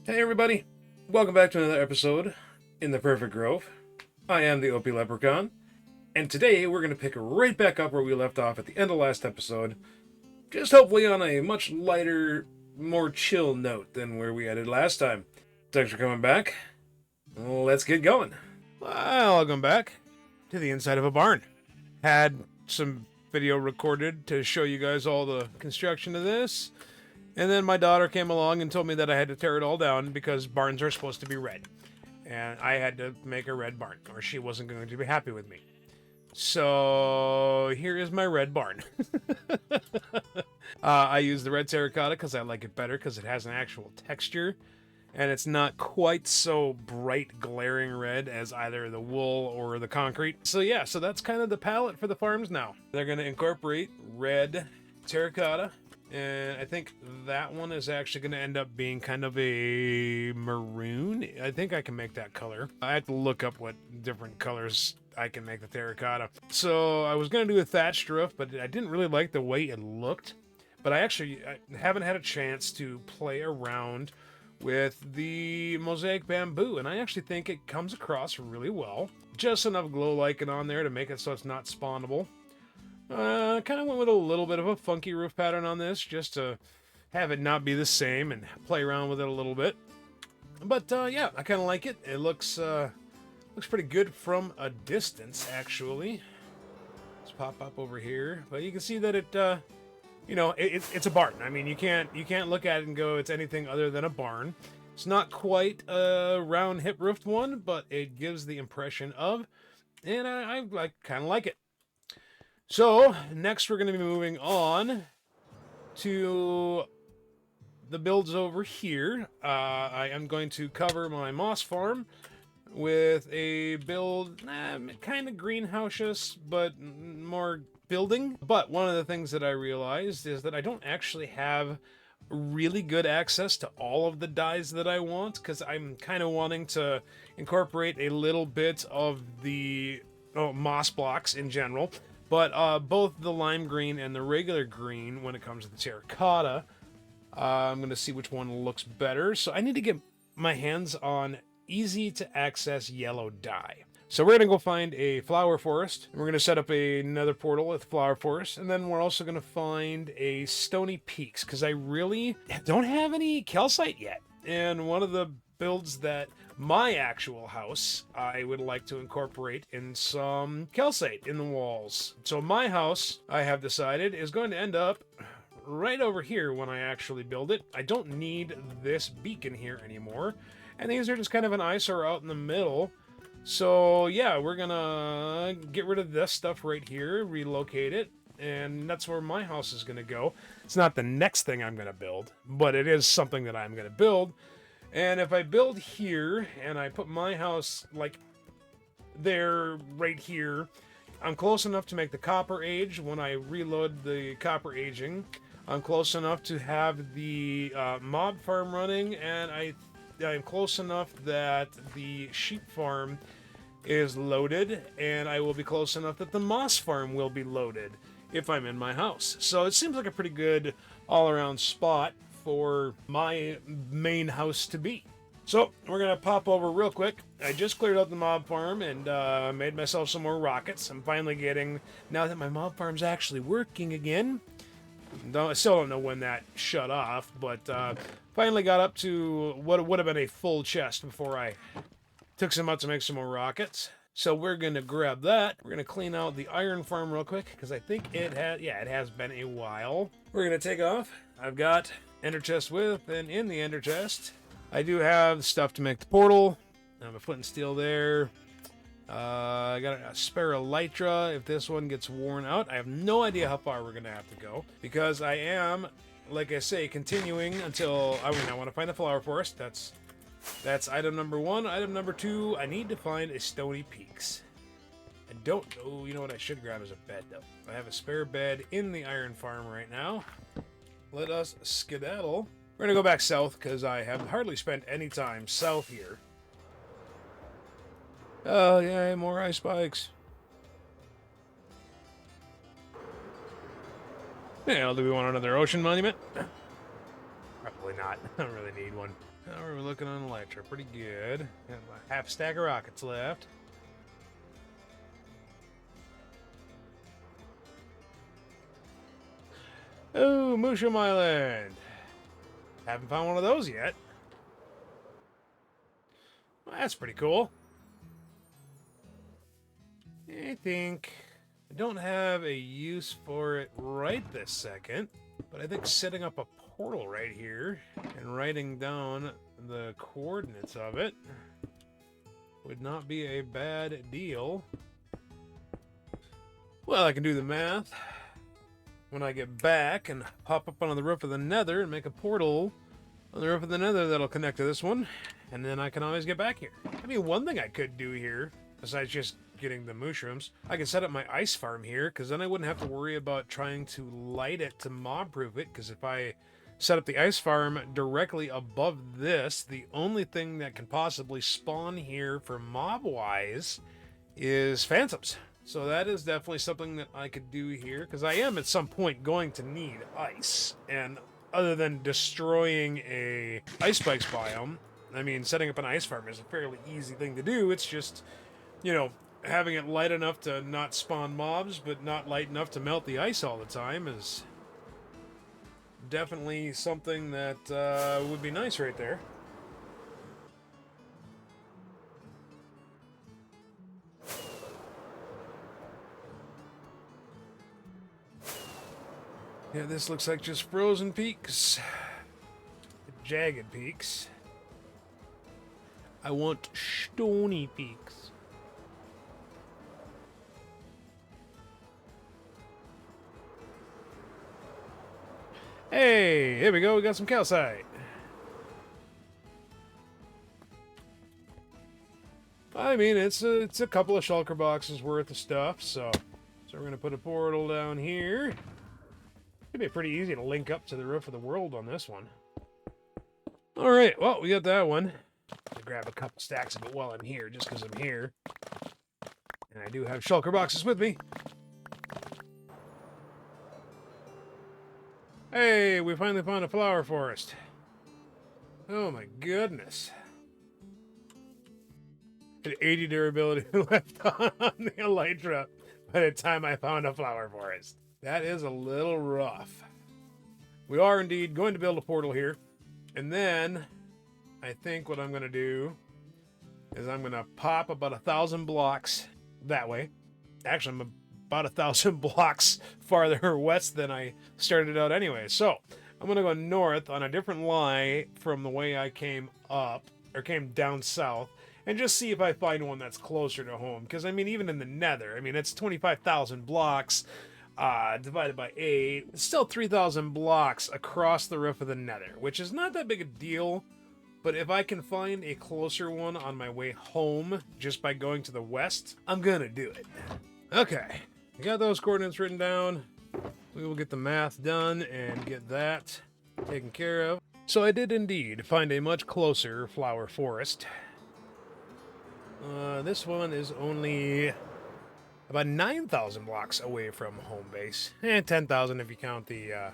Hey everybody, welcome back to another episode in the Perfect Grove. I am the OP Leprechaun, and today we're going to pick right back up where we left off at the end of last episode, just hopefully on a much lighter, more chill note than where we ended last time. Thanks for coming back. Let's get going. Well, welcome back to the inside of a barn. Had some video recorded to show you guys all the construction of this. And then my daughter came along and told me that I had to tear it all down because barns are supposed to be red. And I had to make a red barn, or she wasn't going to be happy with me. So here is my red barn. I use the red terracotta because I like it better because it has an actual texture. And it's not quite so bright, glaring red as either the wool or the concrete. So yeah, so that's kind of the palette for the farms now. They're going to incorporate red terracotta. And I think that one is actually going to end up being kind of a maroon. I think I can make that color. I have to look up what different colors I can make the terracotta. So I was going to do a thatched roof, but I didn't really like the way it looked. But I haven't had a chance to play around with the mosaic bamboo, and I actually think it comes across really well. Just enough glow lichen on there to make it so it's not spawnable. Kind of went with a little bit of a funky roof pattern on this, just to have it not be the same and play around with it a little bit. But yeah, I kind of like it. It looks pretty good from a distance, actually. Let's pop up over here, but you can see that it, it's a barn. I mean, you can't look at it and go it's anything other than a barn. It's not quite a round hip roofed one, but it gives the impression of, and I kind of like it. So, next we're going to be moving on to the builds over here. I am going to cover my moss farm with a build, kind of greenhouse, but more building. But one of the things that I realized is that I don't actually have really good access to all of the dyes that I want, because I'm kind of wanting to incorporate a little bit of the moss blocks in general. But both the lime green and the regular green, when it comes to the terracotta, I'm going to see which one looks better. So I need to get my hands on easy to access yellow dye. So we're going to go find a flower forest. We're going to set up another portal with flower forest. And then we're also going to find a stony peaks, because I really don't have any calcite yet. And one of the builds that my actual house, I would like to incorporate in some calcite in the walls. So my house, I have decided, is going to end up right over here when I actually build it. I don't need this beacon here anymore. And these are just kind of an eyesore out in the middle. So yeah, we're gonna get rid of this stuff right here, relocate it, and that's where my house is gonna go. It's not the next thing I'm gonna build, but it is something that I'm gonna build. And if I build here and I put my house like there, right here, I'm close enough to make the copper age when I reload the copper aging. I'm close enough to have the mob farm running, and I'm close enough that the sheep farm is loaded, and I will be close enough that the moss farm will be loaded if I'm in my house. So it seems like a pretty good all-around spot for my main house to be. So we're gonna pop over real quick. I just cleared out the mob farm and made myself some more rockets. I'm finally getting, now that my mob farm's actually working again, I still don't know when that shut off, but finally got up to what would have been a full chest before I took some out to make some more rockets. So we're going to grab that. We're going to clean out the iron farm real quick, because I think it has been a while. We're going to take off. I've got ender chest with, and in the ender chest, I do have stuff to make the portal. I have a flint and steel there. I got a spare elytra if this one gets worn out. I have no idea how far we're going to have to go, because I am, like I say, continuing until I want to find the flower forest. That's item number 1. Item number 2, I need to find a stony peaks. I don't know, you know what I should grab is a bed, though. I have a spare bed in the iron farm right now. Let us skedaddle. We're going to go back south, because I have hardly spent any time south here. Oh, yeah, more ice spikes. Yeah, do we want another ocean monument? Probably not. I don't really need one. How are we looking on Elytra? Pretty good. Got my half stack of rockets left. Oh, Mushroom Island. Haven't found one of those yet. Well, that's pretty cool. I think I don't have a use for it right this second, but I think setting up a portal right here and writing down the coordinates of it would not be a bad deal. Well, I can do the math when I get back and hop up on the roof of the Nether and make a portal on the roof of the Nether that'll connect to this one, and then I can always get back here. I mean, one thing I could do here, besides just getting the mushrooms, I could set up my ice farm here, because then I wouldn't have to worry about trying to light it to mob-proof it, because if I set up the ice farm directly above this, the only thing that can possibly spawn here for mob-wise is phantoms. So that is definitely something that I could do here, because I am at some point going to need ice, and other than destroying a ice spikes biome, I mean, setting up an ice farm is a fairly easy thing to do. It's just, you know, having it light enough to not spawn mobs, but not light enough to melt the ice all the time is definitely something that would be nice right there. Yeah, this looks like just frozen peaks. Jagged peaks. I want stony peaks. Hey, here we go. We got some calcite. I mean, it's a couple of shulker boxes worth of stuff. So we're gonna put a portal down here. It'd be pretty easy to link up to the roof of the world on this one. All right, well, we got that one. I'll grab a couple stacks of it while I'm here, just because I'm here. And I do have shulker boxes with me. Hey, we finally found a flower forest. Oh my goodness. Had 80 durability left on the Elytra by the time I found a flower forest. That is a little rough. We are indeed going to build a portal here. And then I think what I'm going to do is I'm going to pop about 1,000 blocks that way. Actually, I'm about 1,000 blocks farther west than I started out anyway. So I'm going to go north on a different lie from the way I came up, or came down south, and just see if I find one that's closer to home. Because, I mean, even in the Nether, I mean, it's 25,000 blocks. Divided by 8, it's still 3,000 blocks across the roof of the Nether, which is not that big a deal, but if I can find a closer one on my way home just by going to the west, I'm gonna do it. Okay, I got those coordinates written down. We will get the math done and get that taken care of. So I did indeed find a much closer flower forest. This one is only about 9,000 blocks away from home base, and 10,000 if you count the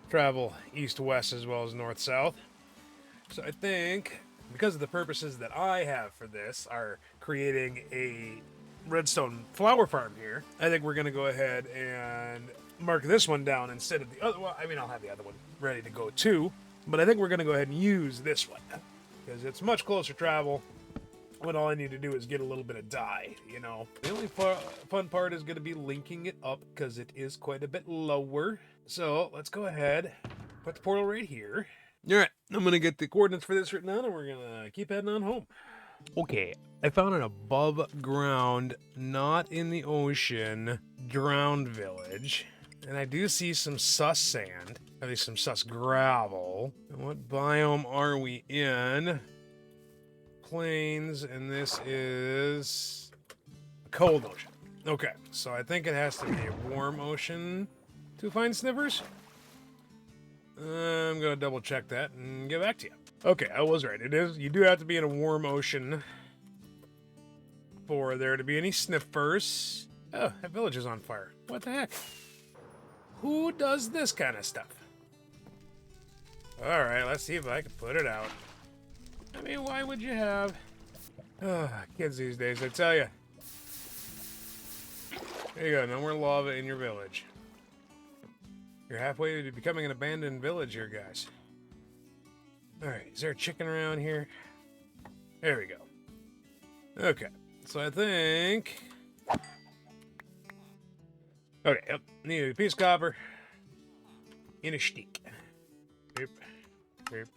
travel east-west as well as north-south. So I think, because of the purposes that I have for this are creating a redstone flower farm here, I think we're going to go ahead and mark this one down instead of the other. Well, I mean, I'll have the other one ready to go too, but I think we're going to go ahead and use this one because it's much closer travel. When all I need to do is get a little bit of dye, you know. The only fun part is going to be linking it up because it is quite a bit lower. So let's go ahead, put the portal right here. All right, I'm going to get the coordinates for this written down and we're going to keep heading on home. Okay, I found an above ground, not in the ocean, drowned village. And I do see some sus sand, at least some sus gravel. And what biome are we in? Plains, and this is a cold ocean. Okay, so I think it has to be a warm ocean to find sniffers. I'm gonna double check that and get back to you. Okay, I was right. It is. You do have to be in a warm ocean for there to be any sniffers. Oh, that village is on fire. What the heck? Who does this kind of stuff? All right, let's see if I can put it out. Hey, why would you have... kids these days, I tell you. There you go, no more lava in your village. You're halfway to becoming an abandoned village here, guys. Alright, is there a chicken around here? There we go. Okay, so I think... Okay, yep, need a piece of copper and a stick. Yep, yep.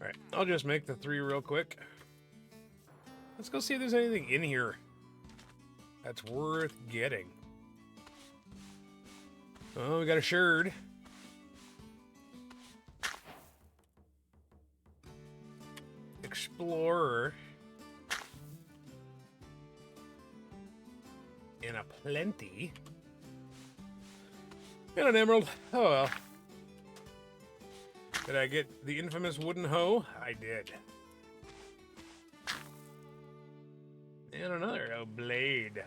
Alright, I'll just make the 3 real quick. Let's go see if there's anything in here that's worth getting. Oh, we got a sherd. Explorer. And a plenty. And an emerald. Oh well. Did I get the infamous wooden hoe? I did. And another blade.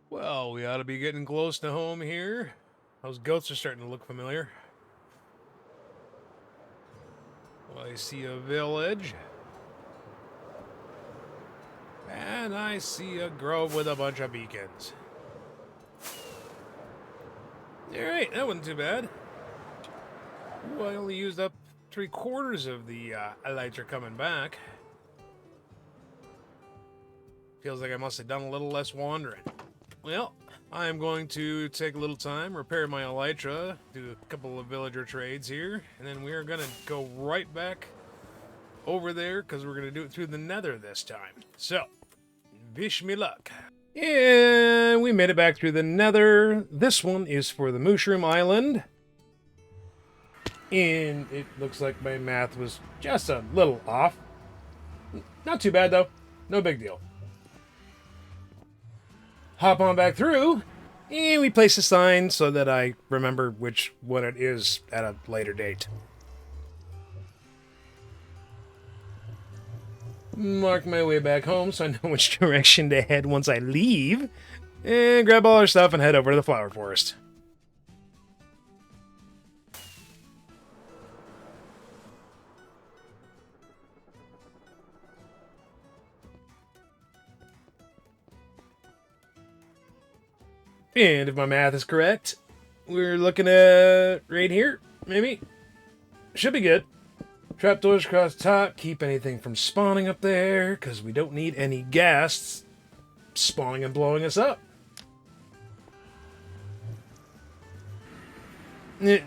Well, we ought to be getting close to home here. Those goats are starting to look familiar. Well, I see a village. And I see a grove with a bunch of beacons. Alright, that wasn't too bad. Ooh, I only used up 3/4 of the elytra coming back. Feels like I must have done a little less wandering. Well, I am going to take a little time, repair my elytra, do a couple of villager trades here, and then we are going to go right back over there because we're going to do it through the nether this time. So, wish me luck. And we made it back through the nether. This one is for the Mushroom Island. And it looks like my math was just a little off. Not too bad, though. No big deal. Hop on back through, and we place a sign so that I remember which one it is at a later date. Mark my way back home so I know which direction to head once I leave, and grab all our stuff and head over to the flower forest. And if my math is correct, we're looking at right here, maybe. Should be good. Trapdoors across the top, keep anything from spawning up there, because we don't need any ghasts spawning and blowing us up. No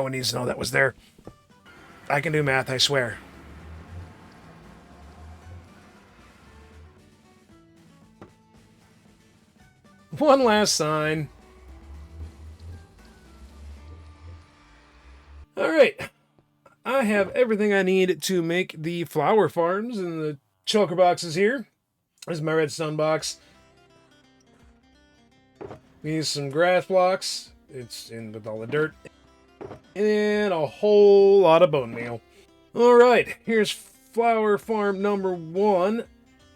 one needs to know that was there. I can do math, I swear. One last sign. Alright. I have everything I need to make the flower farms and the shulker boxes here. This is my redstone box. We use some grass blocks. It's in with all the dirt. And a whole lot of bone meal. Alright, here's flower farm number 1.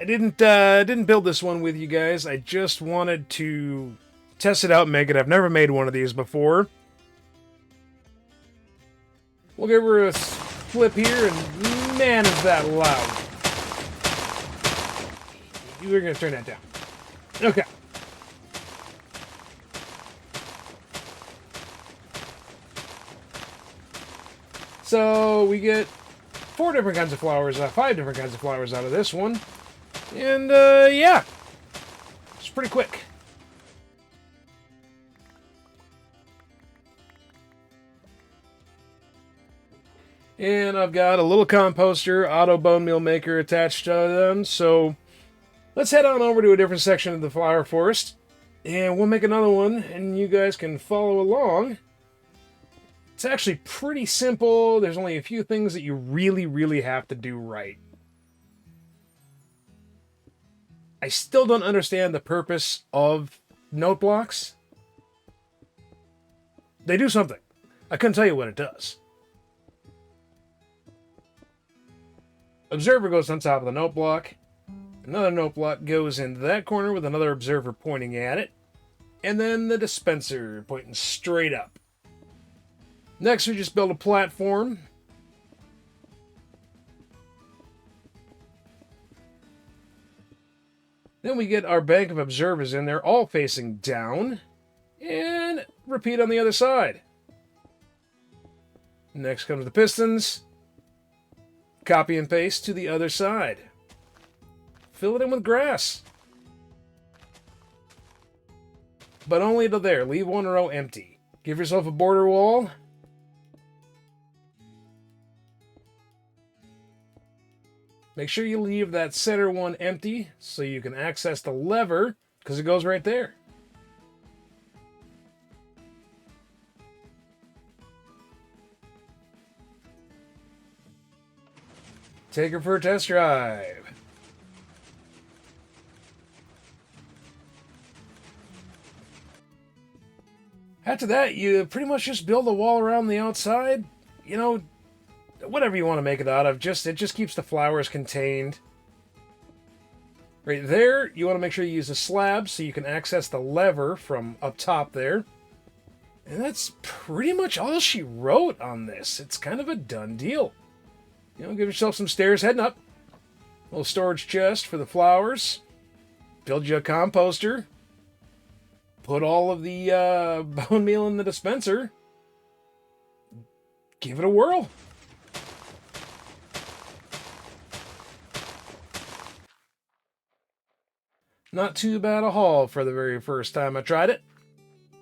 I didn't build this one with you guys. I just wanted to test it out and make it. I've never made one of these before. We'll give her a flip here, and man, is that loud. We're going to turn that down. Okay. So we get 4 different kinds of flowers, 5 different kinds of flowers out of this one. And, yeah. It's pretty quick. And I've got a little composter, auto bone meal maker attached to them, so let's head on over to a different section of the flower forest, and we'll make another one, and you guys can follow along. It's actually pretty simple. There's only a few things that you really, really have to do right. I still don't understand the purpose of note blocks. They do something. I couldn't tell you what it does. Observer goes on top of the note block. Another note block goes into that corner with another observer pointing at it. And then the dispenser pointing straight up. Next, we just build a platform. Then we get our bank of observers in there, all facing down. And repeat on the other side. Next comes the pistons. Copy and paste to the other side. Fill it in with grass. But only to there. Leave one row empty. Give yourself a border wall. Make sure you leave that center one empty so you can access the lever, because it goes right there. Take her for a test drive. After that, you pretty much just build a wall around the outside. You know, whatever you want to make it out of. It just keeps the flowers contained. Right there, you want to make sure you use a slab so you can access the lever from up top there. And that's pretty much all she wrote on this. It's kind of a done deal. You know, give yourself some stairs heading up. A little storage chest for the flowers. Build you a composter. Put all of the bone meal in the dispenser. Give it a whirl. Not too bad a haul for the very first time I tried it.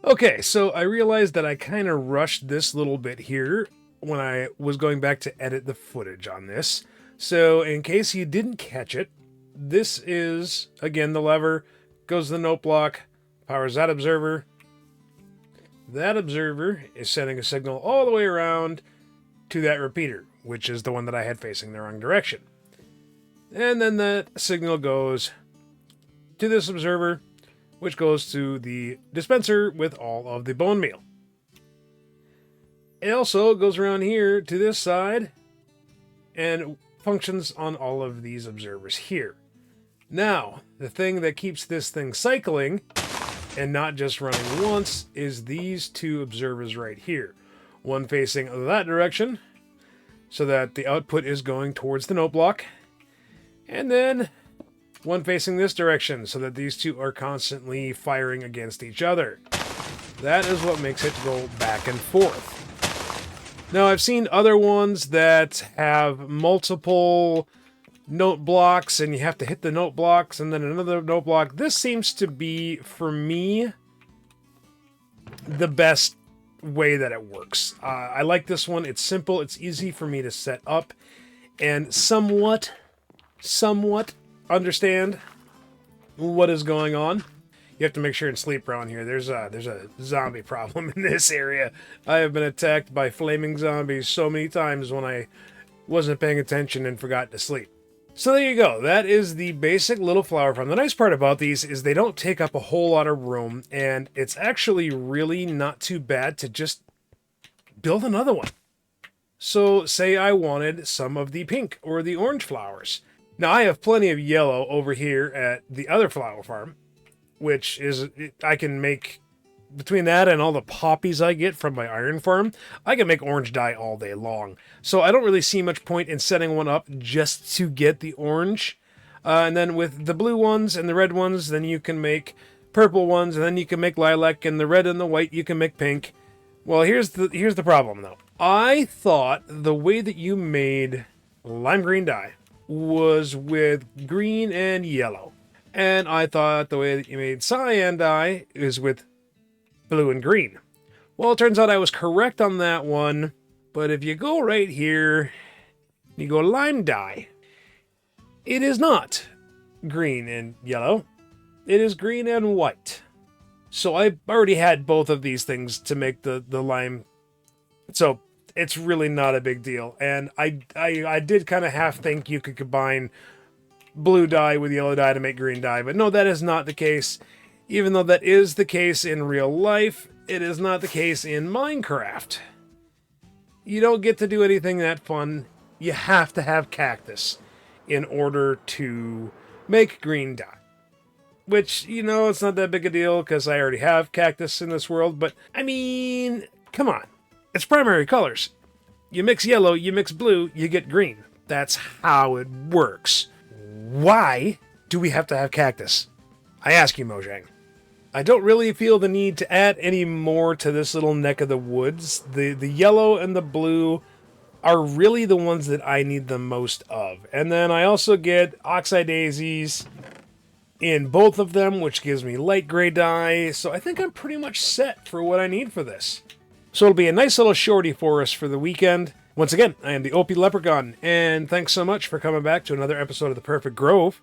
Okay, so I realized that I kind of rushed this little bit here when I was going back to edit the footage on this. So in case you didn't catch it, this is, again, the lever, goes to the note block, powers that observer. That observer is sending a signal all the way around to that repeater, which is the one that I had facing the wrong direction. And then that signal goes to this observer, which goes to the dispenser with all of the bone meal. It also goes around here to this side and functions on all of these observers here. Now, the thing that keeps this thing cycling and not just running once is these two observers right here. One facing that direction so that the output is going towards the note block, and then one facing this direction so that these two are constantly firing against each other. That is what makes it go back and forth. Now, I've seen other ones that have multiple note blocks, and you have to hit the note blocks and then another note block. This seems to be, for me, the best way that it works. I like this one. It's simple. It's easy for me to set up and somewhat understand what is going on. You have to make sure and sleep around here. There's a zombie problem in this area. I have been attacked by flaming zombies so many times when I wasn't paying attention and forgot to sleep. So there you go. That is the basic little flower farm. The nice part about these is they don't take up a whole lot of room, and it's actually really not too bad to just build another one. So say I wanted some of the pink or the orange flowers. Now I have plenty of yellow over here at the other flower farm, which is, I can make, between that and all the poppies I get from my iron farm, I can make orange dye all day long. So I don't really see much point in setting one up just to get the orange. And then with the blue ones and the red ones, then you can make purple ones, and then you can make lilac, and the red and the white you can make pink. Well, here's the problem though. I thought the way that you made lime green dye was with green and yellow. And I thought the way that you made cyan dye is with blue and green. Well, it turns out I was correct on that one, but if you go right here, you go lime dye, it is not green and yellow, it is green and white. So I already had both of these things to make the lime, so it's really not a big deal. And I did kind of half think you could combine blue dye with yellow dye to make green dye, but no, that is not the case. Even though that is the case in real life, it is not the case in Minecraft. You don't get to do anything that fun. You have to have cactus in order to make green dye. Which, you know, it's not that big a deal because I already have cactus in this world, but I mean, come on. It's primary colors. You mix yellow, you mix blue, you get green. That's how it works. Why do we have to have cactus? I ask you, Mojang. I don't really feel the need to add any more to this little neck of the woods. The yellow and the blue are really the ones that I need the most of. And then I also get oxeye daisies in both of them, which gives me light gray dye. So I think I'm pretty much set for what I need for this. So it'll be a nice little shorty for us for the weekend. Once again, I am the OP Leprechaun, and thanks so much for coming back to another episode of The Perfect Grove.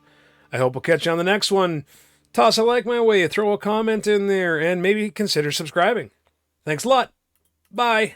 I hope we'll catch you on the next one. Toss a like my way, throw a comment in there, and maybe consider subscribing. Thanks a lot. Bye.